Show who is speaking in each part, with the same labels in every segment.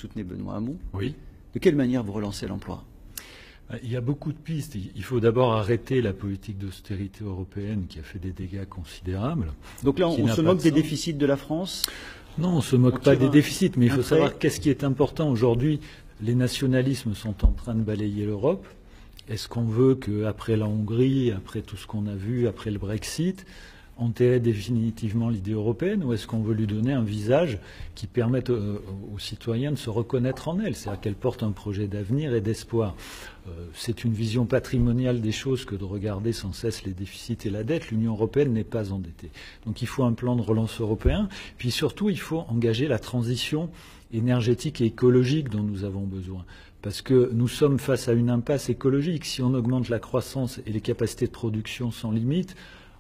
Speaker 1: soutenez Benoît Hamon.
Speaker 2: Oui.
Speaker 1: De quelle manière vous relancez l'emploi?
Speaker 2: Il y a beaucoup de pistes. Il faut d'abord arrêter la politique d'austérité européenne qui a fait des dégâts considérables.
Speaker 1: Donc là, on se moque des déficits de la France?
Speaker 2: Non, on ne se moque pas des déficits, mais il faut savoir qu'est-ce qui est important aujourd'hui. Les nationalismes sont en train de balayer l'Europe. Est-ce qu'on veut qu'après la Hongrie, après tout ce qu'on a vu, après le Brexit, enterrer définitivement l'idée européenne, ou est-ce qu'on veut lui donner un visage qui permette aux citoyens de se reconnaître en elle, c'est-à-dire qu'elle porte un projet d'avenir et d'espoir. C'est une vision patrimoniale des choses que de regarder sans cesse les déficits et la dette. L'Union européenne n'est pas endettée. Donc il faut un plan de relance européen, puis surtout il faut engager la transition énergétique et écologique dont nous avons besoin. Parce que nous sommes face à une impasse écologique. Si on augmente la croissance et les capacités de production sans limite,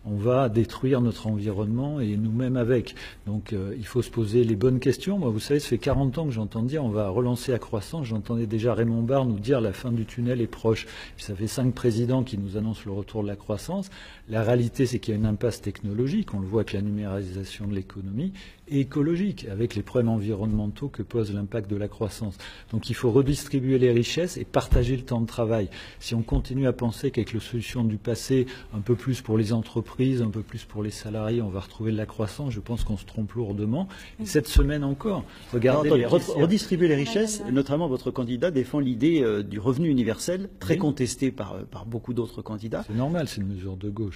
Speaker 2: on va détruire notre environnement et nous-mêmes avec. Donc il faut se poser les bonnes questions. Moi, vous savez, ça fait 40 ans que j'entends dire on va relancer la croissance. J'entendais déjà Raymond Barre nous dire la fin du tunnel est proche. Puis ça fait 5 présidents qui nous annoncent le retour de la croissance. La réalité, c'est qu'il y a une impasse technologique. On le voit avec la numérisation de l'économie, et écologique, avec les problèmes environnementaux que pose l'impact de la croissance. Donc il faut redistribuer les richesses et partager le temps de travail. Si on continue à penser qu'avec les solutions du passé, un peu plus pour les entreprises, un peu plus pour les salariés, on va retrouver de la croissance, je pense qu'on se trompe lourdement. Et cette semaine encore, regardez...
Speaker 1: Redistribuer les richesses, notamment votre candidat défend l'idée du revenu universel, très contesté par beaucoup d'autres candidats.
Speaker 2: C'est normal, c'est une mesure de gauche.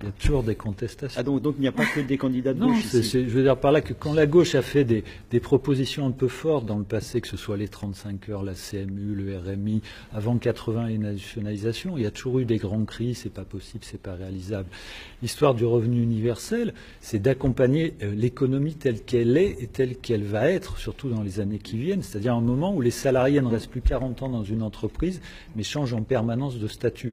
Speaker 2: Il y a toujours des contestations.
Speaker 1: Ah donc il n'y a pas que des candidats de gauche ici.
Speaker 2: Je veux dire par là que quand la gauche a fait des propositions un peu fortes dans le passé, que ce soit les 35 heures, la CMU, le RMI, avant 80 et nationalisation, il y a toujours eu des grands cris, c'est pas possible, c'est pas réalisable. L'histoire du revenu universel, c'est d'accompagner l'économie telle qu'elle est et telle qu'elle va être, surtout dans les années qui viennent, c'est-à-dire un moment où les salariés ne restent plus 40 ans dans une entreprise, mais changent en permanence de statut.